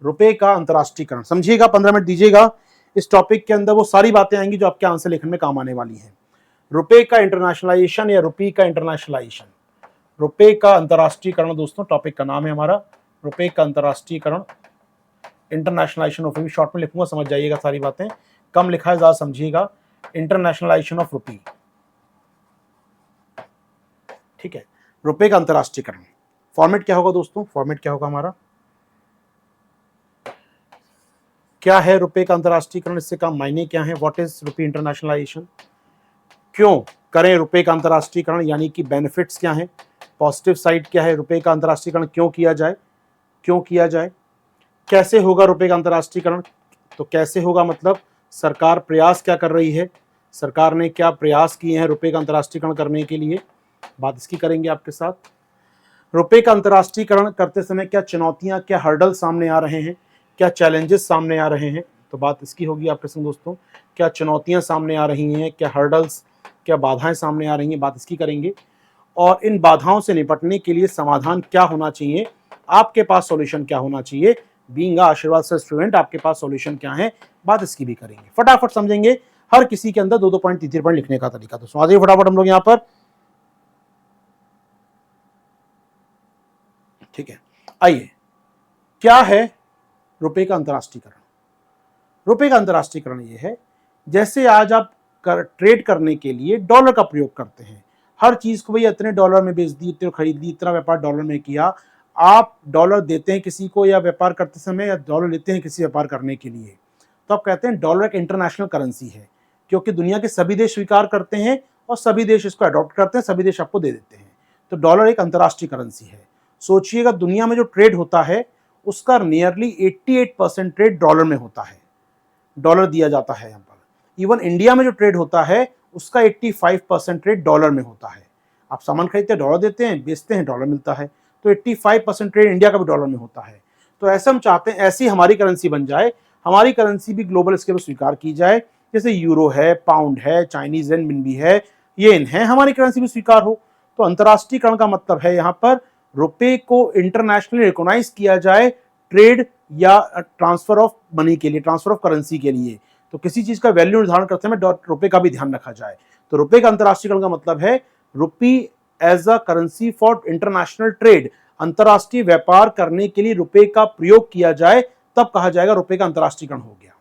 रुपए का अंतरराष्ट्रीयकरण। समझिएगा, 15 मिनट दीजिएगा। इस टॉपिक के अंदर वो सारी बातें आएंगी जो आपके आंसर लिखने में काम आने वाली हैं। रुपए का इंटरनेशनलाइजेशन या रुपये का इंटरनेशनलाइजेशन, रुपए का अंतरराष्ट्रीयकरण दोस्तों टॉपिक का नाम है हमारा। रुपए का अंतरराष्ट्रीयकरण, इंटरनेशनलाइजेशन ऑफ रुपी, शॉर्ट में लिखूंगा, समझ जाइएगा सारी बातें, कम लिखा है ज्यादा समझिएगा। इंटरनेशनलाइजेशन ऑफ रुपी, ठीक है। रुपए का अंतरराष्ट्रीयकरण, फॉर्मेट क्या होगा दोस्तों, फॉर्मेट क्या होगा हमारा, क्या है रुपए का अंतरराष्ट्रीयकरण, इससे का मायने क्या है, व्हाट इज रुपी इंटरनेशनलाइजेशन, क्यों करें रुपए का अंतरराष्ट्रीयकरण, यानी कि बेनिफिट्स क्या है, पॉजिटिव साइड क्या है, रुपए का अंतरराष्ट्रीयकरण क्यों किया जाए, क्यों किया जाए, कैसे होगा रुपए का अंतरराष्ट्रीयकरण। तो कैसे होगा मतलब सरकार प्रयास क्या कर रही है, सरकार ने क्या प्रयास किए हैं रुपए का अंतरराष्ट्रीयकरण करने के लिए, बात इसकी करेंगे आपके साथ। रुपए का अंतरराष्ट्रीयकरण करते समय क्या चुनौतियां, क्या हर्डल सामने आ रहे हैं, क्या चैलेंजेस सामने आ रहे हैं, तो बात इसकी होगी आपके संग दोस्तों। क्या चुनौतियां सामने आ रही हैं, क्या हर्डल्स, क्या बाधाएं सामने आ रही हैं, बात इसकी करेंगे। और इन बाधाओं से निपटने के लिए समाधान क्या होना चाहिए, आपके पास सॉल्यूशन क्या होना चाहिए, बीइंग आशीर्वाद से स्टूडेंट आपके पास सॉल्यूशन क्या है, बात इसकी भी करेंगे। फटाफट समझेंगे, हर किसी के अंदर 2-2 पॉइंट 3-3 पॉइंट लिखने का तरीका। तो आ जाइए फटाफट हम लोग यहाँ पर, ठीक है। आइए, क्या है रुपए का अंतरराष्ट्रीयकरण। रुपए का अंतरराष्ट्रीयकरण ये है, जैसे आज आप ट्रेड करने के लिए डॉलर का प्रयोग करते हैं, हर चीज को भैया इतने डॉलर में बेच दी, इतने खरीद ली, इतना व्यापार डॉलर में किया। आप डॉलर देते हैं किसी को या व्यापार करते समय, या डॉलर लेते हैं किसी व्यापार करने के लिए, तो आप कहते हैं डॉलर एक इंटरनेशनल करेंसी है, क्योंकि दुनिया के सभी देश स्वीकार करते हैं और सभी देश इसको अडॉप्ट करते हैं, सभी देश आपको दे देते हैं। तो डॉलर एक अंतरराष्ट्रीय करेंसी है। सोचिएगा, दुनिया में जो ट्रेड होता है उसका नियरली 88% ट्रेड डॉलर में होता है, डॉलर दिया जाता है यहाँ पर। इवन इंडिया में जो ट्रेड होता है उसका 85% ट्रेड डॉलर में होता है। आप सामान खरीदते हैं डॉलर देते हैं, बेचते हैं डॉलर मिलता है, तो 85% ट्रेड इंडिया का भी डॉलर में होता है। तो ऐसे हम चाहते हैं ऐसी हमारी करेंसी बन जाए, हमारी करेंसी भी ग्लोबल स्केल पर स्वीकार की जाए, जैसे यूरो है, पाउंड है, चाइनीज रेनमिनबी है, येन है, हमारी करेंसी भी स्वीकार हो। तो अंतरराष्ट्रीयकरण का मतलब है यहाँ पर रुपए को इंटरनेशनली रिकॉग्नाइज किया जाए ट्रेड या ट्रांसफर ऑफ मनी के लिए, ट्रांसफर ऑफ करेंसी के लिए। तो किसी चीज का वैल्यू निर्धारण करते समय रुपए का भी ध्यान रखा जाए। तो रुपए का अंतरराष्ट्रीयकरण का मतलब है rupee as a currency for international trade, अंतरराष्ट्रीय व्यापार करने के लिए रुपए का प्रयोग किया जाए, तब कहा जाएगा रुपए का अंतरराष्ट्रीयकरण हो गया।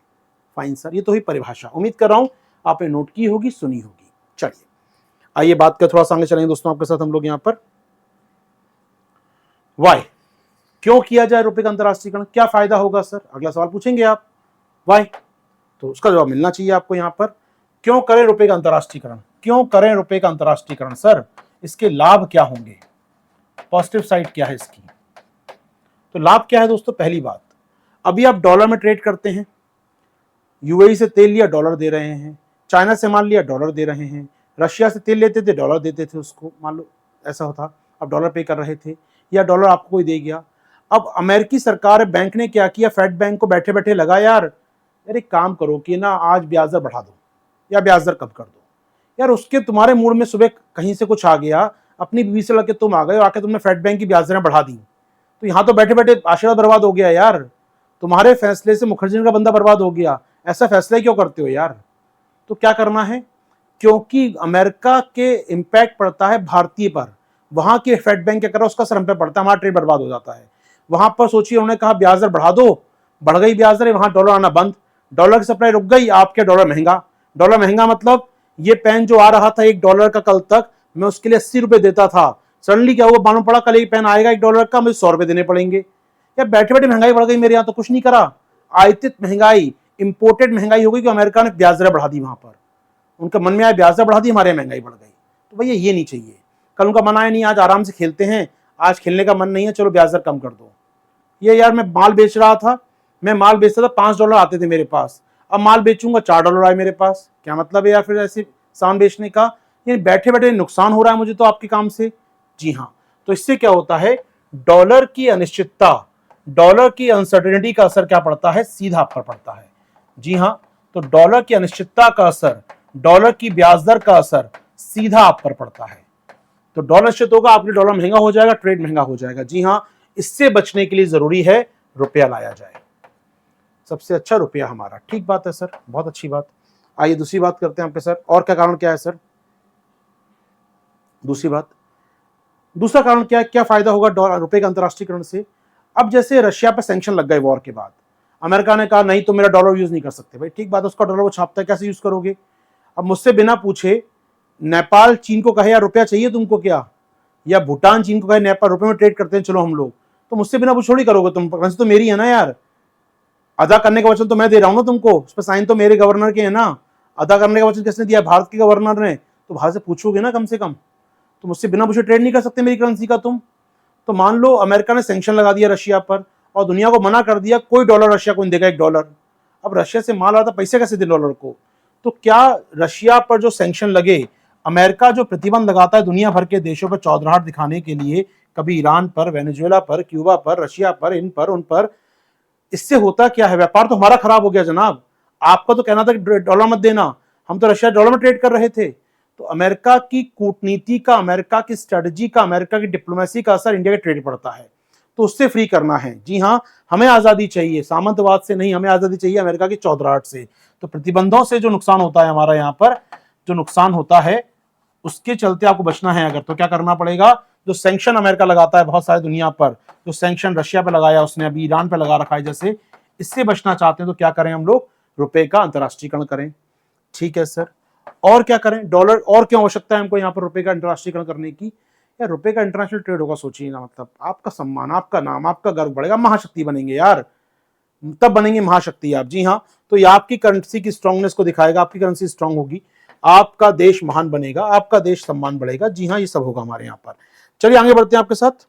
फाइन सर, ये तो ही परिभाषा, उम्मीद कर रहा हूं आपने नोट की होगी, सुनी होगी। चलिए आइए बात कर थोड़ा सा आगे चलेंगे दोस्तों आपके साथ हम लोग यहाँ पर। वाई, क्यों किया जाए रुपए का अंतरराष्ट्रीयकरण, क्या फायदा होगा सर, अगला सवाल पूछेंगे आप। वाई, तो उसका जवाब मिलना चाहिए आपको यहाँ पर। क्यों करें रुपए का अंतरराष्ट्रीयकरण, क्यों करें रुपए का अंतरराष्ट्रीयकरण सर, इसके लाभ क्या होंगे, पॉजिटिव साइड क्या है इसकी। तो लाभ क्या है दोस्तों, पहली बात, अभी आप डॉलर में ट्रेड करते हैं, यूएई से तेल लिया डॉलर दे रहे हैं, चाइना से माल लिया डॉलर दे रहे हैं, रशिया से तेल लेते थे डॉलर देते थे उसको, मान लो ऐसा होता, आप डॉलर पे कर रहे थे या डॉलर आपको कोई दे गया। अब अमेरिकी सरकार बैंक ने क्या किया, फेड बैंक को बैठे बैठे लगा यार एक काम करो कि ना आज ब्याज दर बढ़ा दो या ब्याज दर कम कर दो। यार उसके तुम्हारे मूड में सुबह कहीं से कुछ आ गया, अपनी बीवी से लगे तुम आ गए, आके तुमने फेड बैंक की ब्याज दरें बढ़ा दी, तो यहाँ तो बैठे बैठे आशीर्वाद बर्बाद हो गया यार, तुम्हारे फैसले से मुखर्जी का बंदा बर्बाद हो गया। ऐसा फैसला क्यों करते हो यार। तो क्या करना है, क्योंकि अमेरिका के इंपैक्ट पड़ता है भारतीय पर, वहां के फेड बैंक क्या कर रहा है उसका असर हम पे पड़ता है, हमारा ट्रेड बर्बाद हो जाता है। वहां पर सोचिए उन्होंने कहा ब्याज दर बढ़ा दो, बढ़ गई ब्याज दर, वहां डॉलर आना बंद, डॉलर की सप्लाई रुक गई, आपके डॉलर महंगा। डॉलर महंगा मतलब ये पेन जो आ रहा था $1 का, कल तक मैं उसके लिए 80 रुपए देता था, सडनली क्या हुआ मालूम पड़ा कल एक पेन आएगा $1 का, मुझे 100 रुपए देने पड़ेंगे। या बैठे बैठे महंगाई बढ़ गई मेरे यहाँ, तो कुछ नहीं करा, आयातित महंगाई, इंपोर्टेड महंगाई हो गई कि अमेरिका ने ब्याज दर बढ़ा दी, वहां पर उनका मन में आया ब्याज दर बढ़ा दी, हमारे महंगाई बढ़ गई। तो भैया ये नहीं चाहिए, कल उनका मन आया नहीं आज आराम से खेलते हैं, आज खेलने का मन नहीं है, चलो ब्याज दर कम कर दो। ये यार मैं माल बेच रहा था, मैं माल बेचता था $5 आते थे मेरे पास, अब माल बेचूंगा $4 आए मेरे पास, क्या मतलब है यार फिर ऐसे सामान बेचने का, ये बैठे बैठे नुकसान हो रहा है मुझे तो आपके काम से। जी हाँ, तो इससे क्या होता है, डॉलर की अनिश्चितता, डॉलर की अनसर्टेनिटी का असर क्या पड़ता है, सीधा आप पर पड़ता है। जी हाँ, तो डॉलर की अनिश्चितता का असर, डॉलर की ब्याज दर का असर सीधा आप पर पड़ता है। तो डॉलर निश्चित होगा, आपके डॉलर महंगा हो जाएगा, ट्रेड महंगा हो जाएगा। जी हाँ, इससे बचने के लिए जरूरी है रुपया लाया जाए। सबसे अच्छा रुपया हमारा। ठीक बात है सर, बहुत अच्छी बात। आइए दूसरी बात करते हैं आपके सर, और क्या कारण क्या है सर? दूसरी बात, दूसरा कारण क्या है, क्या फायदा होगा डॉलर रुपए का अंतर्राष्ट्रीयकरण से? अब जैसे रशिया पर सैंक्शन लग गए वॉर के बाद, अमेरिका ने कहा नहीं तो मेरा डॉलर यूज नहीं कर सकते। भाई ठीक बात है, उसका डॉलर वो छापता है, कैसे यूज करोगे? अब मुझसे बिना पूछे नेपाल चीन को कहे यार रुपया चाहिए तुमको क्या, या भूटान चीन को कहे नेपाल रुपए में ट्रेड करते हैं चलो हम लोग, तो मुझसे बिना पूछे थोड़ी करोगे तुम, करेंसी तो मेरी है ना यार, अदा करने का वचन तो मैं दे रहा हूं ना तुमको, उस पर साइन तो मेरे गवर्नर के है ना, अदा करने का वचन किसने दिया? भारत के गवर्नर ने, तो भारत से पूछोगे ना कम से कम। तो मुझसे बिना पूछे ट्रेड नहीं कर सकते मेरी करेंसी का तुम। तो मान लो अमेरिका ने सैंक्शन लगा दिया रशिया पर और दुनिया को मना कर दिया कोई डॉलर रशिया को नहीं देगा $1। अब रशिया से माल आता, पैसे कैसे दे डॉलर को? तो क्या रशिया पर जो सैंक्शन लगे, अमेरिका जो प्रतिबंध लगाता है दुनिया भर के देशों पर चौधराहट दिखाने के लिए, कभी ईरान पर, वेनेजुएला पर, क्यूबा पर, रशिया पर, इन पर उन पर, इससे होता क्या है? व्यापार तो हमारा खराब हो गया जनाब। आपका तो कहना था कि डॉलर मत देना, हम तो रशिया डॉलर में ट्रेड कर रहे थे। तो अमेरिका की कूटनीति का, अमेरिका की स्ट्रेटजी का, अमेरिका की डिप्लोमेसी का असर इंडिया के ट्रेड पड़ता है, तो उससे फ्री करना है। जी हाँ, हमें आजादी चाहिए, सामंतवाद से नहीं, हमें आजादी चाहिए अमेरिका की चौधराहट से। तो प्रतिबंधों से जो नुकसान होता है हमारा यहाँ पर, जो नुकसान होता है उसके चलते आपको बचना है अगर, तो क्या करना पड़ेगा? जो सैंक्शन अमेरिका लगाता है बहुत सारी दुनिया पर, जो सैंक्शन रशिया पे लगाया उसने, अभी ईरान पे लगा रखा है जैसे, इससे बचना चाहते हैं तो क्या करें हम लोग? रुपए का अंतर्राष्ट्रीयकरण करें। ठीक है सर, और क्या करें? डॉलर, और क्यों आवश्यकता है हमको यहाँ पर रुपए का अंतर्राष्ट्रीयकरण करने की? यार रुपए का इंटरनेशनल ट्रेड होगा, सोचिए ना, मतलब आपका सम्मान, आपका नाम, आपका गर्व बढ़ेगा, महाशक्ति बनेंगे यार, तब बनेंगे महाशक्ति आप। जी हाँ, तो ये आपकी करेंसी की स्ट्रांगनेस को दिखाएगा, आपकी करेंसी स्ट्रांग होगी, आपका देश महान बनेगा, आपका देश सम्मान बढ़ेगा। जी हाँ, ये सब होगा हमारे यहाँ पर। चलिए आगे बढ़ते हैं आपके साथ।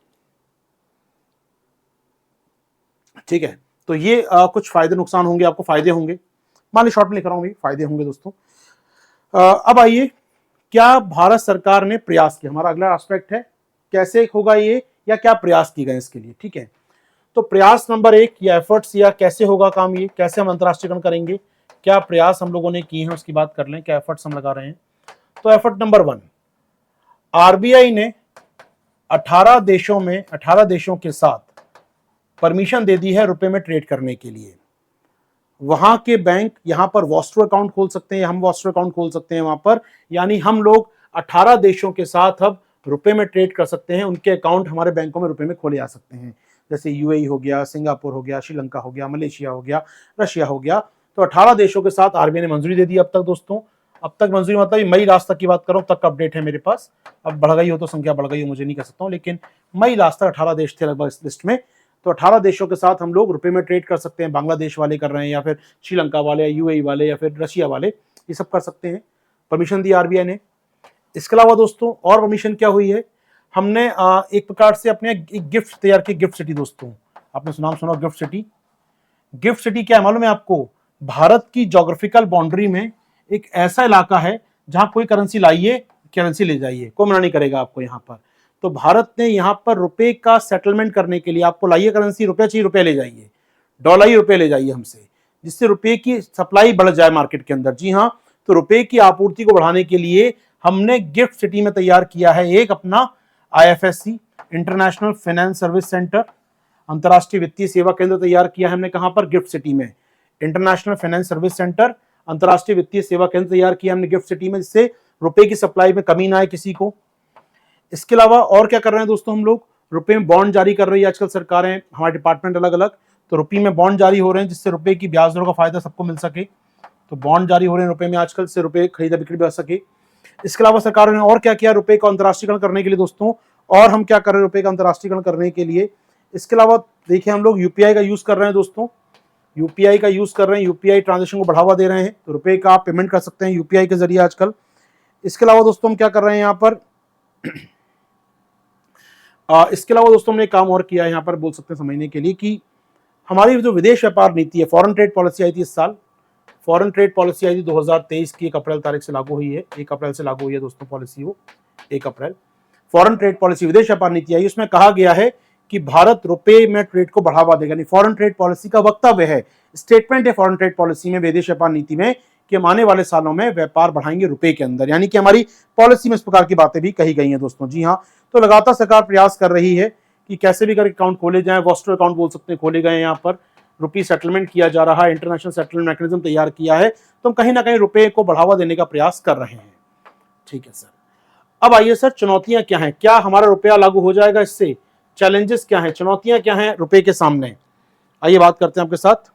ठीक है, तो ये कुछ फायदे नुकसान होंगे, आपको फायदे होंगे, मान ली शॉर्ट में लिख रहा हूं, फायदे होंगे दोस्तों। अब आइए, क्या भारत सरकार ने प्रयास किया? हमारा अगला एस्पेक्ट है कैसे होगा ये, या क्या प्रयास किए गए इसके लिए। ठीक है, तो प्रयास नंबर 1 या एफर्ट्स, या कैसे होगा काम, ये कैसे हम अंतर्राष्ट्रीयकरण करेंगे, क्या प्रयास हम लोगों ने किए हैं उसकी बात कर लें, क्या एफर्ट्स हम लगा रहे हैं। तो एफर्ट नंबर 1, आरबीआई ने 18 देशों के साथ परमिशन दे दी है रुपए में ट्रेड करने के लिए। वहां के बैंक यहां पर वॉस्ट्रो अकाउंट खोल सकते हैं, हम वॉस्ट्रो अकाउंट खोल सकते हैं वहां पर, यानी हम लोग 18 देशों के साथ अब रुपए में ट्रेड कर सकते हैं, उनके अकाउंट हमारे बैंकों में रुपए में खोले जा सकते हैं। जैसे यूएई हो गया, सिंगापुर हो गया, श्रीलंका हो गया, मलेशिया हो गया, रशिया हो गया। तो 18 देशों के साथ आरबीआई ने मंजूरी दे दी अब तक दोस्तों। अब तक मंजूरी मतलब मई लास्ट तक की बात करो, तक अपडेट है मेरे पास, अब बढ़ गई हो तो संख्या बढ़ गई हो मुझे नहीं कह सकता हूं, लेकिन मई लास्ट तक 18 देश थे लगभग इस लिस्ट में। तो 18 देशों के साथ हम लोग रुपए में ट्रेड कर सकते हैं, बांग्लादेश वाले कर रहे हैं, या फिर श्रीलंका वाले, या यूएई वाले, या फिर रशिया वाले, ये सब कर सकते हैं। परमिशन दी आरबीआई ने। इसके अलावा दोस्तों और परमिशन क्या हुई है, हमने एक प्रकार से अपने एक गिफ्ट तैयार की, गिफ्ट सिटी दोस्तों, आपने नाम सुना गिफ्ट सिटी। गिफ्ट सिटी क्या है मालूम है आपको? भारत की ज्योग्राफिकल बाउंड्री में एक ऐसा इलाका है जहां कोई करेंसी लाइए, करेंसी ले जाइए, कोई मना नहीं करेगा आपको यहाँ पर। तो भारत ने यहाँ पर रुपए का सेटलमेंट करने के लिए, आपको लाइए करेंसी, रुपया चाहिए रुपये ले जाइए, डॉलर ही रुपये ले जाइए हमसे, जिससे रुपए की सप्लाई बढ़ जाए मार्केट के अंदर। जी हाँ, तो रुपए की आपूर्ति को बढ़ाने के लिए हमने गिफ्ट सिटी में तैयार किया है एक अपना IFSC, international finance service centre, अंतर्राष्ट्रीय वित्तीय सेवा केंद्र तैयार किया है हमने। कहां पर? गिफ्ट सिटी में। इंटरनेशनल फाइनेंस सर्विस सेंटर, अंतर्राष्ट्रीय वित्तीय सेवा केंद्र तैयार किया हमने गिफ्ट सिटी में, जिससे रुपए की सप्लाई में कमी ना आए किसी को। इसके अलावा और क्या कर रहे हैं दोस्तों हम लोग? रुपए में बॉन्ड जारी कर रही है आजकल सरकारें, हमारे डिपार्टमेंट अलग अलग, तो रुपए में बॉन्ड जारी हो रहे हैं जिससे रुपए की ब्याज दरों का फायदा सबको मिल सके। तो बॉन्ड जारी हो रहे हैं रुपए में आजकल, से रुपए खरीदा बिक्री बढ़ सके। इसके अलावा सरकार ने और क्या किया रुपए का अंतर्राष्ट्रीयकरण करने के लिए दोस्तों, और हम क्या कर रहे हैं रुपए का अंतर्राष्ट्रीयकरण करने के लिए? इसके अलावा देखिए हम लोग यूपीआई का यूज कर रहे हैं दोस्तों, यूपीआई का यूज कर रहे हैं, यूपीआई ट्रांजेक्शन को बढ़ावा दे रहे हैं, तो रुपए का आप पेमेंट कर सकते हैं यूपीआई के जरिए आजकल। इसके अलावा दोस्तों हम क्या कर रहे हैं यहाँ पर? इसके अलावा दोस्तों हमने एक काम और किया है यहाँ पर, बोल सकते हैं समझने के लिए, कि हमारी जो विदेश व्यापार नीति है, फॉरेन ट्रेड पॉलिसी आई थी इस साल, फॉरेन ट्रेड पॉलिसी आई थी 2023 की 1 अप्रैल तारीख से लागू हुई है, 1 अप्रैल से लागू हुई है दोस्तों पॉलिसी, वो 1 अप्रैल फॉरेन ट्रेड पॉलिसी, विदेश व्यापार नीति आई। उसमें कहा गया है कि भारत रुपए में ट्रेड को बढ़ावा देगा, यानी फॉरेन ट्रेड पॉलिसी का वक्तव्य है, स्टेटमेंट है फॉरेन ट्रेड पॉलिसी में, विदेश व्यापार नीति में, कि हम आने वाले सालों में व्यापार बढ़ाएंगे रुपए के अंदर, यानी कि हमारी पॉलिसी में इस प्रकार की बातें भी कही गई हैं दोस्तों। जी हाँ, तो लगातार सरकार प्रयास कर रही है कि कैसे भी करके अकाउंट खोले जाए, वॉस्टर अकाउंट बोल सकते हैं खोले गए यहाँ पर, रुपी सेटलमेंट किया जा रहा है, इंटरनेशनल सेटलमेंट मैकेनिज्म तैयार किया है, तो हम कहीं ना कहीं रुपए को बढ़ावा देने का प्रयास कर रहे हैं। ठीक है सर। अब आइए सर, चुनौतियां क्या हैं, क्या हमारा रुपया लागू हो जाएगा इससे, चैलेंजेस क्या हैं, चुनौतियां क्या हैं रुपए के सामने, आइए बात करते हैं आपके साथ।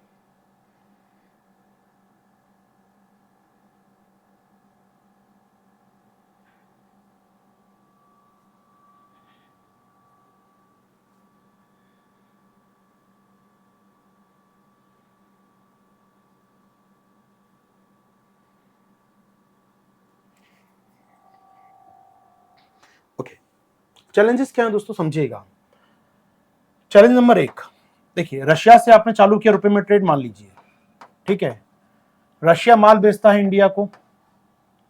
ओके, चैलेंजेस क्या है दोस्तों, समझिएगा। चैलेंज नंबर 1, देखिए रशिया से आपने चालू किया रुपए में ट्रेड, मान लीजिए, ठीक है, रशिया माल बेचता है इंडिया को,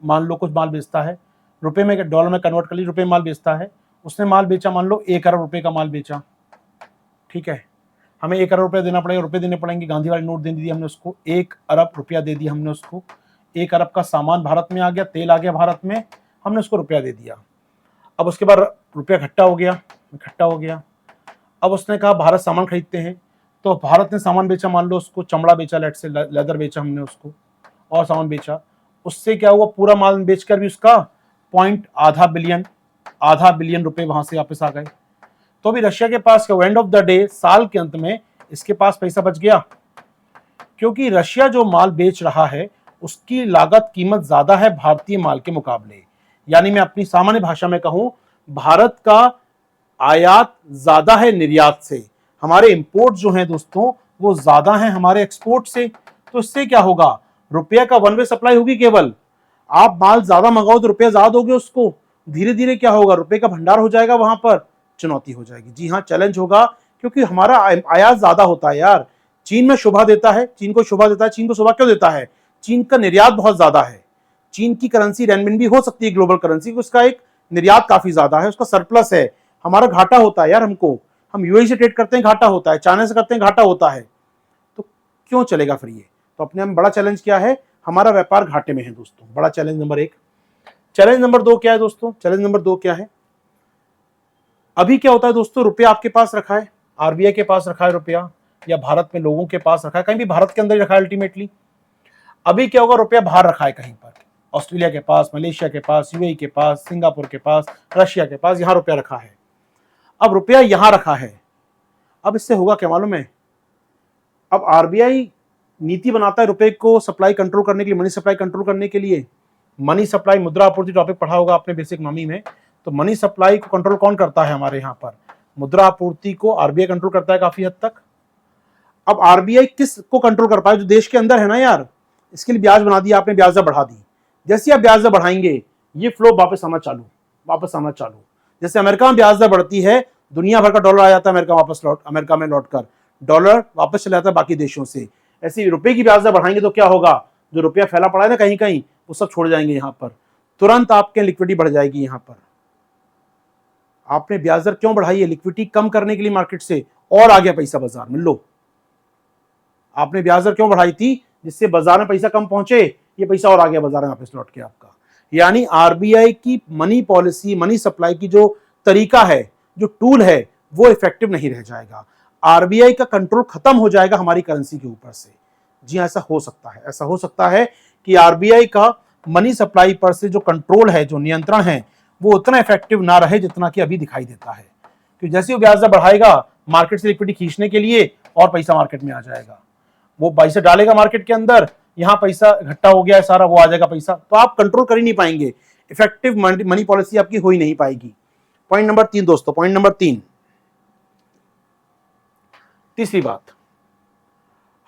मान लो कुछ माल बेचता है, रुपए में डॉलर में कन्वर्ट कर लीजिए, रुपए में माल बेचता है, उसने माल बेचा, मान लो 1 अरब रुपए का माल बेचा, ठीक है, हमें 1 अरब रुपया देना पड़ेगा, रुपए देने पड़ेंगे, गांधी वाली नोट दे दी हमने उसको, 1 अरब रुपया दे दिया हमने उसको, 1 अरब का सामान भारत में आ गया, तेल आ गया भारत में, हमने उसको रुपया दे दिया। अब उसके बाद रुपया इकट्ठा हो गया, अब उसने कहा भारत सामान खरीदते हैं, तो भारत ने सामान बेचा, मान लो उसको चमड़ा बेचा, लेट से लेदर बेचा हमने उसको, और सामान बेचा, उससे क्या हुआ, पूरा माल बेचकर भी उसका आधा बिलियन रुपए वहां से वापस आ गए। तो अभी रशिया के पास एंड ऑफ द डे, साल के अंत में इसके पास पैसा बच गया, क्योंकि रशिया जो माल बेच रहा है उसकी लागत कीमत ज्यादा है भारतीय माल के मुकाबले। यानी मैं अपनी सामान्य भाषा में कहूं, भारत का आयात ज्यादा है निर्यात से, हमारे इंपोर्ट जो हैं दोस्तों वो ज्यादा हैं हमारे एक्सपोर्ट से। तो इससे क्या होगा, रुपया का वन वे सप्लाई होगी, केवल आप माल ज्यादा मंगाओ तो रुपया ज्यादा दोगे उसको, धीरे धीरे क्या होगा, रुपए का भंडार हो जाएगा, वहां पर चुनौती हो जाएगी। जी हाँ, चैलेंज होगा, क्योंकि हमारा आयात ज्यादा होता है यार। चीन में शोभा देता है, चीन को शोभा क्यों देता है, चीन का निर्यात बहुत ज्यादा है, चीन की करेंसी रेनमिनबी हो सकती है ग्लोबल करेंसी, उसका एक निर्यात काफी ज्यादा है, उसका सरप्लस है, हमारा घाटा होता है यार, हम यूएई से ट्रेड करते हैं घाटा होता है, चाइना से करते हैं घाटा होता है, तो क्यों चलेगा फिर ये। तो अपने हम बड़ा चैलेंज क्या है, हमारा व्यापार घाटे में है दोस्तों, बड़ा चैलेंज नंबर 1। चैलेंज नंबर 2 क्या है दोस्तों, चैलेंज नंबर 2 क्या है, अभी क्या होता है दोस्तों, रुपया आपके पास रखा है, आरबीआई के पास रखा है रुपया, या भारत में लोगों के पास रखा है, कहीं भी भारत के अंदर ही रखा है अल्टीमेटली। अभी क्या होगा, रुपया बाहर रखा है कहीं पर, ऑस्ट्रेलिया के पास, मलेशिया के पास, यूएई के पास, सिंगापुर के पास, रशिया के पास, यहां रुपया रखा है। अब रुपया यहां रखा है, अब इससे होगा क्या मालूम है, अब आरबीआई नीति बनाता है रुपए को सप्लाई कंट्रोल करने के लिए, मनी सप्लाई कंट्रोल करने के लिए। मनी सप्लाई, मुद्रा आपूर्ति टॉपिक पढ़ा होगा आपने बेसिक इकोनॉमी में, तो मनी सप्लाई को कंट्रोल कौन करता है हमारे यहाँ पर, मुद्रा आपूर्ति को आरबीआई कंट्रोल करता है काफी हद तक। अब आरबीआई किस को कंट्रोल कर पाए, जो देश के अंदर है ना यार, इसके लिए ब्याज बना दिया आपने, ब्याज दर बढ़ा दी, जैसे आप ब्याज दर बढ़ाएंगे ये फ्लो वापस आना चालू। जैसे अमेरिका में ब्याज दर बढ़ती है, दुनिया भर का डॉलर आ जाता है अमेरिका में लौटकर डॉलर वापस चला जाता है बाकी देशों से। ऐसे रुपए की ब्याज दर बढ़ाएंगे तो क्या होगा, जो रुपया फैला पड़ा है ना कहीं कहीं, वो सब छोड़ जाएंगे यहाँ पर, तुरंत आपके लिक्विडिटी बढ़ जाएगी। यहाँ पर आपने ब्याज दर क्यों बढ़ाई है, लिक्विडिटी कम करने के लिए मार्केट से, और आ गया पैसा बाजार में, लो आपने ब्याज दर क्यों बढ़ाई थी, जिससे बाजार में पैसा कम पहुंचे, ये पैसा और आ गया बाजार में वापस लौट के आपका। यानी आरबीआई की मनी पॉलिसी, मनी सप्लाई की जो तरीका है, जो टूल है, वो इफेक्टिव नहीं रह जाएगा, आरबीआई का कंट्रोल खत्म हो जाएगा हमारी करेंसी के ऊपर से। जी ऐसा हो सकता है कि आरबीआई का मनी सप्लाई पर से जो कंट्रोल है, जो नियंत्रण है, वो उतना इफेक्टिव ना रहे जितना कि अभी दिखाई देता है, क्योंकि जैसे वो ब्याज दर बढ़ाएगा मार्केट से लिक्विडिटी खींचने के लिए और पैसा मार्केट में आ जाएगा, वो पैसा डालेगा मार्केट के अंदर, यहां पैसा इकट्ठा हो गया है सारा, वो आ जाएगा पैसा, तो आप कंट्रोल कर ही नहीं पाएंगे, इफेक्टिव मनी पॉलिसी आपकी हो ही नहीं पाएगी। पॉइंट नंबर 3 दोस्तों, पॉइंट नंबर 3, तीसरी बात,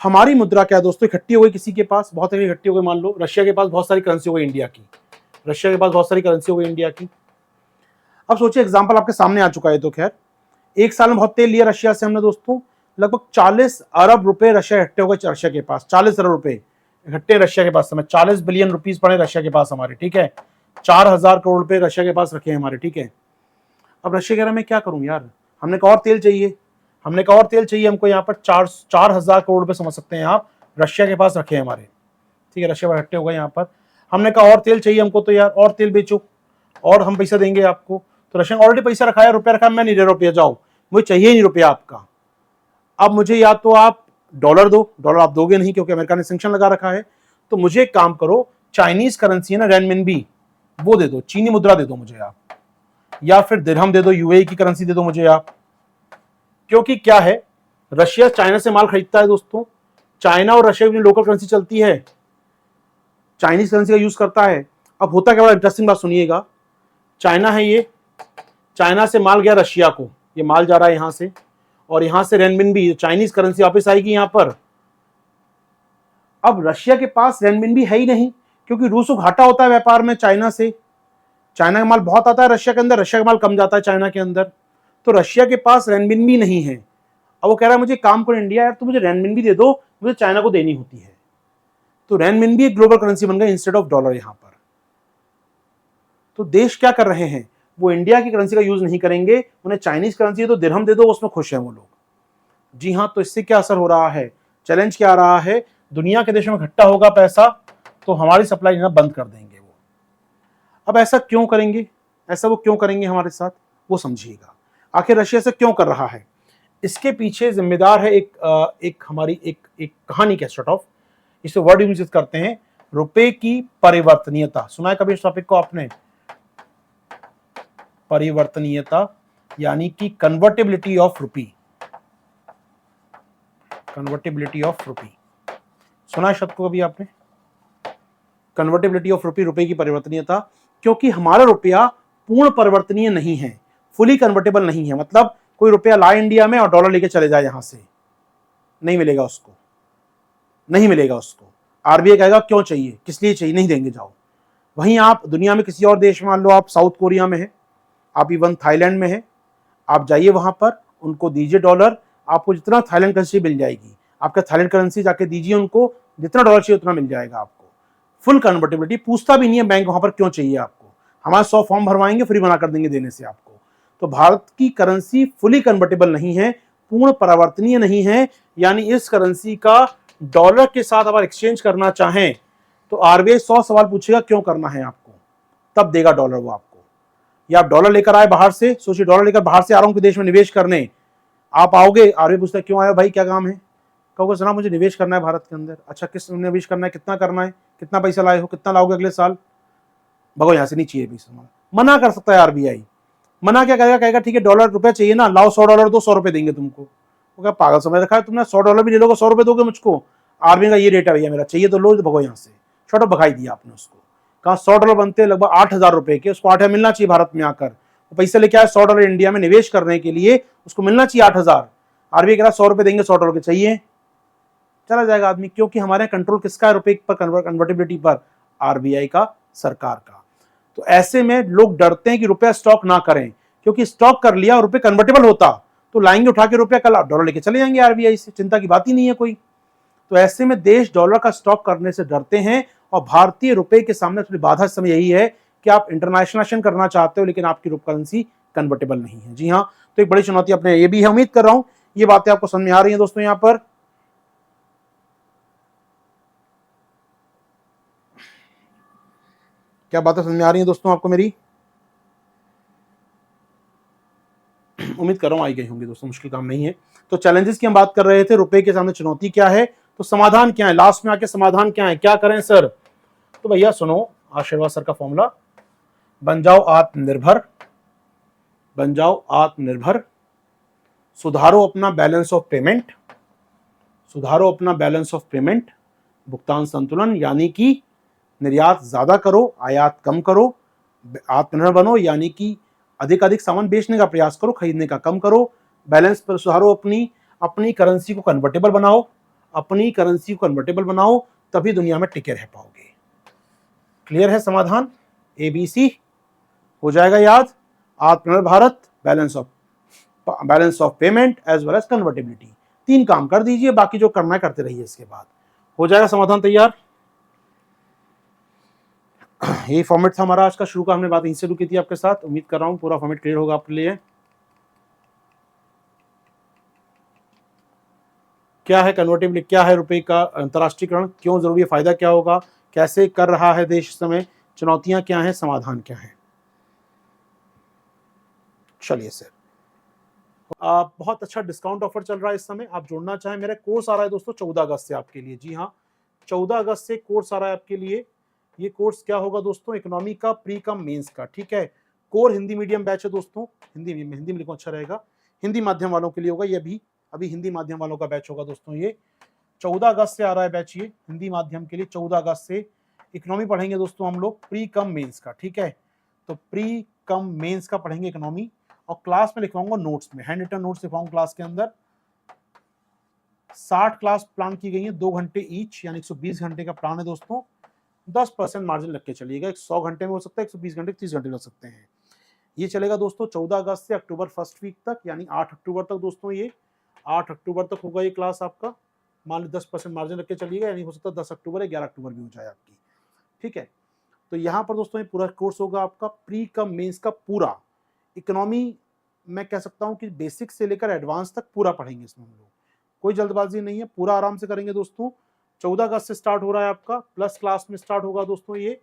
हमारी मुद्रा क्या दोस्तों इकट्ठी हो गई किसी के पास, बहुत सारी इकट्ठी हो गई, मान लो रशिया के पास बहुत सारी करेंसी हो गई इंडिया की, अब सोचिए एग्जांपल आपके सामने आ चुका है, तो खैर एक साल में बहुत तेल लिया रशिया से हमने दोस्तों, लगभग 40 अरब रुपए रशिया इकट्ठे हो गए रशिया के पास, 40 अरब रुपए इकट्ठे रशिया के पास, समय 40 बिलियन रुपीस पड़े रशिया के पास हमारे, ठीक है, 4000 करोड़ रुपए रशिया के पास रखे हैं हमारे, ठीक है। अब रशिया कह रहा मैं क्या करूं यार, हमने कहा और तेल चाहिए, हमको यहाँ पर 4000 करोड़ रुपए समझ सकते हैं आप, रशिया के पास रखे हैं हमारे, ठीक है, रशिया पर इकट्ठे हो गए यहाँ पर, हमने कहा और तेल चाहिए हमको, तो यार और तेल बेचो और हम पैसा देंगे आपको, तो रशिया ऑलरेडी पैसा रखा है, रुपया रखा है, मैं नहीं दे रहा रुपया, जाओ, मुझे चाहिए ही नहीं रुपया आपका, अब मुझे या तो आप डॉलर दो, डॉलर आप दोगे नहीं क्योंकि अमेरिका ने सैंक्शन लगा रखा है। तो मुझे एक काम करो, चाइनीज करेंसी है ना रेनमिनबी, वो दे दो, चीनी मुद्रा दे दो मुझे आप, या फिर दिरहम दे दो, यूएई की करेंसी दे दो मुझे आप। क्योंकि क्या है, रशिया चाइना से माल खरीदता है दोस्तों, चाइना और रशिया की लोकल करेंसी चलती है, चाइनीज करेंसी का यूज करता है। अब होता क्या, बड़ा इंटरेस्टिंग बात सुनिएगा, चाइना है ये, चाइना से माल गया रशिया को, ये माल जा रहा है यहां से, और यहां से रेनमिनबी चाइनीज करेंसी वापस आएगी यहां पर। अब रशिया के पास रेनमिनबी है ही नहीं, क्योंकि रूस को घाटा होता है व्यापार में चाइना से, चाइना का माल बहुत आता है रशिया के अंदर, रशिया का माल कम जाता है चाइना के अंदर, तो रशिया के पास रेनमिनबी नहीं है। अब वो कह रहा है मुझे काम करो इंडिया यार, तो मुझे रेनमिनबी दे दो, मुझे चाइना को देनी होती है। तो रेनमिनबी एक ग्लोबल करेंसी बन गई इंस्टेड ऑफ डॉलर यहां पर। तो देश क्या कर रहे हैं, वो इंडिया की करेंसी का यूज नहीं करेंगे, उन्हें चाइनीज करेंसी है तो दिरहम दे दो, उसमें खुश हैं वो लोग। जी हाँ, तो इससे क्या असर हो रहा है, चैलेंज क्या आ रहा है, दुनिया के देशों में इकट्ठा होगा पैसा तो हमारी सप्लाई लेना बंद कर देंगे वो। अब ऐसा क्यों करेंगे, ऐसा वो क्यों करेंगे हमारे साथ, वो समझिएगा। आखिर रशिया से क्यों कर रहा है, इसके पीछे जिम्मेदार है एक हमारी एक कहानी का सेट ऑफ, इसे वर्ड यूज करते हैं, रुपए की परिवर्तनीयता। सुना है कभी इस टॉपिक को आपने, परिवर्तनीयता यानी कि convertibility of rupee, convertibility of rupee, सुना है शब्द को कभी आपने, कन्वर्टेबिलिटी ऑफ रुपी, रुपए की परिवर्तनीयता। क्योंकि हमारा रुपया पूर्ण परिवर्तनीय नहीं है, फुली कन्वर्टेबल नहीं है, मतलब कोई रुपया लाए इंडिया में और डॉलर लेके चले जाए यहां से, नहीं मिलेगा उसको, नहीं मिलेगा उसको। आरबीआई कहेगा क्यों चाहिए, किस लिए चाहिए, नहीं देंगे, जाओ। वहीं आप दुनिया में किसी और देश में, मान लो आप साउथ कोरिया में है, आप इवन थाईलैंड में है, आप जाइए वहां पर, उनको दीजिए डॉलर, आपको जितना थाईलैंड करेंसी मिल जाएगी, आपका थाईलैंड करेंसी जाके दीजिए उनको, जितना डॉलर चाहिए उतना मिल जाएगा आपको, फुल कन्वर्टेबिलिटी। पूछता भी नहीं है बैंक वहां पर क्यों चाहिए आपको, हमारे 100 फॉर्म भरवाएंगे, फ्री बना कर देंगे देने से आपको। तो भारत की करेंसी फुली कन्वर्टेबल नहीं है, पूर्ण परिवर्तनीय नहीं है, यानी इस करेंसी का डॉलर के साथ अगर एक्सचेंज करना चाहें तो आरबीआई 100 सवाल पूछेगा क्यों करना है आपको, तब देगा डॉलर वो आपको। या आप डॉलर लेकर आए बाहर से, सोचिए डॉलर लेकर बाहर से आ रहा हूं देश में निवेश करने, आप आओगे, आरबीआई पूछता है क्यों आए भाई, क्या काम है, कहोगे जनाब मुझे निवेश करना है भारत के अंदर। अच्छा, किस निवेश करना है, कितना करना है, कितना पैसा लाए हो, कितना लाओगे अगले साल, भगो यहां से, नहीं चाहिए पैसा। मना कर सकता है आरबीआई, मना क्या करेगा, कहेगा ठीक है डॉलर रुपए चाहिए ना, लाओ 100 डॉलर दो, 100 रुपए देंगे तुमको। वो क्या पागल समझ रखा है तुमने, 100 डॉलर भी ले लोगे, 100 रुपए दोगे मुझको, आरबीआई का ये रेट है भैया मेरा, चाहिए तो लो, भगो यहाँ से, छोटा भगाई दिया आपने उसको। कहा 100 डॉलर बनते हैं लगभग 8,000 रुपए के, उसको 8,000 मिलना चाहिए भारत में आकर, वो पैसे लेके आया 100 डॉलर इंडिया में निवेश करने के लिए, उसको मिलना चाहिए 8,000, आरबीआई कह रहा 100 रुपए देंगे, 100 डॉलर के चाहिए, चला जाएगा आदमी। क्योंकि हमारे कंट्रोल किसका है रुपए पर, कन्वर्टेबिलिटी पर, आरबीआई का, सरकार का। तो ऐसे में लोग डरते हैं कि रुपया स्टॉक ना करें, क्योंकि स्टॉक कर लिया और रुपये कन्वर्टेबल होता तो लाएंगे उठा के रुपया, कल डॉलर लेके चले जाएंगे आरबीआई से, चिंता की बात ही नहीं है कोई। तो ऐसे में देश डॉलर का स्टॉक करने से डरते हैं, और भारतीय रुपए के सामने थोड़ी बाधा समय यही है कि आप इंटरनेशनलाइजेशन करना चाहते हो लेकिन आपकी करेंसी कन्वर्टेबल नहीं है। जी हाँ, तो एक बड़ी चुनौती अपने ये भी है, उम्मीद कर रहा हूं ये बातें आपको समझ में आ रही हैं दोस्तों। यहां पर क्या बातें समझ में आ रही हैं दोस्तों आपको मेरी, उम्मीद कर रहा हूं आई गई होंगी दोस्तों, मुश्किल काम नहीं है। तो चैलेंजेस की हम बात कर रहे थे, रुपए के सामने चुनौती क्या है, तो समाधान क्या है, लास्ट में आके समाधान क्या है, क्या करें सर। तो भैया सुनो, आशीर्वाद सर का फॉर्मूला, बन जाओ आत्मनिर्भर, बन जाओ आत्मनिर्भर, सुधारो अपना बैलेंस ऑफ पेमेंट, सुधारो अपना बैलेंस ऑफ पेमेंट, भुगतान संतुलन, यानी कि निर्यात ज्यादा करो, आयात कम करो, आत्मनिर्भर बनो, यानी कि अधिक अधिक सामान बेचने का प्रयास करो, खरीदने का कम करो, बैलेंस पर सुधारो, अपनी अपनी करेंसी को कन्वर्टेबल बनाओ, अपनी करेंसी को कन्वर्टेबल बनाओ, तभी दुनिया में टिके रह पाओगे। क्लियर है समाधान, एबीसी हो जाएगा याद, Aatmanirbhar Bharat, balance of payment as well as convertibility, 3 काम कर दीजिए, बाकी जो करना है करते रहिए, इसके बाद हो जाएगा समाधान तैयार। यही फॉर्मेट था हमारा आज का, शुरू का हमने बात यहीं से शुरू की थी आपके साथ, उम्मीद कर रहा हूं पूरा फॉर्मेट क्लियर होगा आपके लिए। क्या है कन्वर्टेबिलिटी, क्या है रुपए का अंतर्राष्ट्रीयकरण, क्यों जरूरी है, फायदा क्या होगा, कैसे कर रहा है देश इस समय, चुनौतियां क्या हैं, समाधान क्या है। चलिए सर, बहुत अच्छा डिस्काउंट ऑफर चल रहा है इस समय, आप जुड़ना चाहें मेरा कोर्स आ रहा है दोस्तों 14 अगस्त से आपके लिए। जी हाँ, 14 अगस्त से कोर्स आ रहा है आपके लिए। ये कोर्स क्या होगा दोस्तों, इकोनॉमी का प्री कम मेंस का, ठीक है। कोर हिंदी मीडियम बैच है दोस्तों, हिंदी में लिखो अच्छा रहेगा, हिंदी माध्यम वालों के लिए होगा ये। अभी हिंदी माध्यम वालों का बैच होगा दोस्तों। ये 14 अगस्त से आ रहा है बैच, ये हिंदी माध्यम के लिए 14 अगस्त से इकोनॉमी पढ़ेंगे दोस्तों हम लोग, प्री कम मेंस का, ठीक है। तो प्री कम मेंस का पढ़ेंगे इकोनॉमी, और क्लास में लिखवाऊंगा नोट्स में, हैंड रिटन नोट्स लिखवाऊंगा क्लास के अंदर। 60 क्लास प्लान की गई है, 2 घंटे ईच, यानी 120 घंटे का प्लान है दोस्तों। 10% मार्जिन लग के चलिएगा, 100 घंटे में हो सकता है, 120 घंटे 30 घंटे लग सकते हैं। ये चलेगा दोस्तों 14 अगस्त से अक्टूबर फर्स्ट वीक तक, यानी 8 अक्टूबर तक दोस्तों। ये 8 अक्टूबर तक होगा ये क्लास आपका। मान ली 10% मार्जिन रख के चलिएगा, यानी हो सकता है 10 अक्टूबर या 11 अक्टूबर भी हो जाए आपकी, ठीक है। तो यहाँ पर दोस्तों ये पूरा कोर्स होगा आपका प्री कम मेंस का पूरा इकोनॉमी। मैं कह सकता हूँ कि बेसिक से लेकर एडवांस तक पूरा पढ़ेंगे इसमें हम लोग, कोई जल्दबाजी नहीं है, पूरा आराम से करेंगे दोस्तों। 14 अगस्त से स्टार्ट हो रहा है आपका, प्लस क्लास में स्टार्ट होगा दोस्तों ये।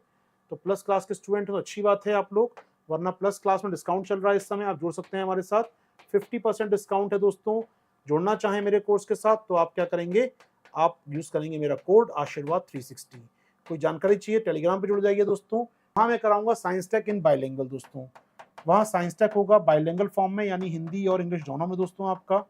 तो प्लस क्लास के स्टूडेंट तो अच्छी बात है आप लोग, वरना प्लस क्लास में डिस्काउंट चल रहा है इस समय, आप जुड़ सकते हैं हमारे साथ। 50% डिस्काउंट है दोस्तों। जुड़ना चाहें मेरे कोर्स के साथ तो आप क्या करेंगे, आप यूज करेंगे मेरा कोड आशीर्वाद 360। कोई जानकारी चाहिए टेलीग्राम पे जुड़ जाइए दोस्तों। वहाँ मैं कराऊंगा साइंस टेक इन बाइलिंगुअल दोस्तों। वहाँ साइंस टेक होगा बाइलिंगुअल फॉर्म में, यानी हिंदी और इंग्लिश दोनों में दोस्तों। आपका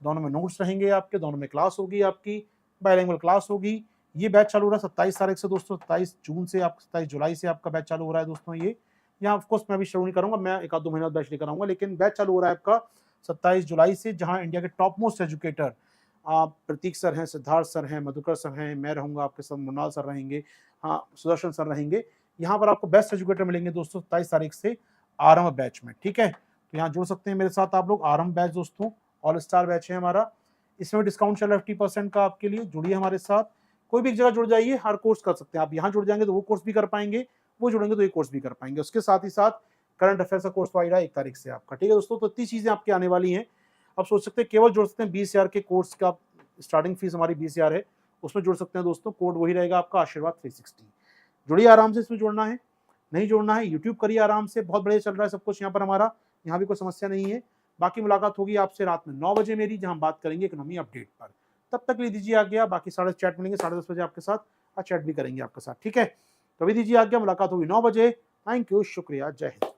दोनों में नोट्स रहेंगे आपके, दोनों में क्लास होगी आपकी, बाइलिंगुअल क्लास होगी। ये बैच चालू हो रहा है 27 तारीख से दोस्तों, 27 जून से, आप 27 जुलाई से आपका बैच चालू हो रहा है दोस्तों। ये यहाँ ऑफकोर्स मैं अभी शुरू नहीं करूँगा, मैं एक आध 2 महीना बैच लेकर आऊँगा, लेकिन बैच चालू हो रहा है आपका 27 जुलाई से, जहाँ इंडिया के टॉप मोस्ट एजुकेटर प्रतीक सर हैं, सिद्धार्थ सर हैं, मधुकर सर हैं, मैं रहूँगा आपके साथ, मुन्नाल सर रहेंगे, हाँ सुदर्शन सर रहेंगे। यहाँ पर आपको बेस्ट एजुकेटर मिलेंगे दोस्तों 27 तारीख से आरंभ बैच में, ठीक है। तो यहाँ जुड़ सकते हैं मेरे साथ आप लोग, आरंभ बैच दोस्तों, ऑल स्टार बैच है हमारा। इसमें डिस्काउंट चल रहा है 50% का आपके लिए, जुड़िए हमारे साथ। कोई भी एक जगह जुड़ जाइए, हर कोर्स कर सकते हैं आप। यहाँ जुड़ जाएंगे तो वो कोर्स भी कर पाएंगे, वो जुड़ेंगे तो ये कोर्स भी कर पाएंगे। उसके साथ ही साथ करंट अफेयर्स का कोर्स तो आ रहा है 1 तारीख से आपका, ठीक है दोस्तों। तो इतनी चीजें आपकी आने वाली हैं। आप सोच सकते हैं केवल जुड़ सकते हैं 20,000 के कोर्स का, स्टार्टिंग फीस हमारी 20,000 है, उसमें जुड़ सकते हैं दोस्तों। कोड वही रहेगा आपका आशीर्वाद 360। जुड़िए आराम से, इसमें जुड़ना है, नहीं जुड़ना है यूट्यूब करिए आराम से, बहुत बढ़िया चल रहा है सब कुछ यहाँ पर हमारा, यहाँ भी कोई समस्या नहीं है। बाकी मुलाकात होगी आपसे रात में 9 बजे मेरी, जहाँ बात करेंगे इकोनॉमी अपडेट पर। तब तक ले दीजिए आज्ञा, बाकी साढ़े चैट मिलेंगे 10:30 बजे आपके साथ, और चैट भी करेंगे आपके साथ, ठीक है। तो अभी दीजिए आज्ञा, मुलाकात होगी 9 बजे। थैंक यू, शुक्रिया, जय हिंद।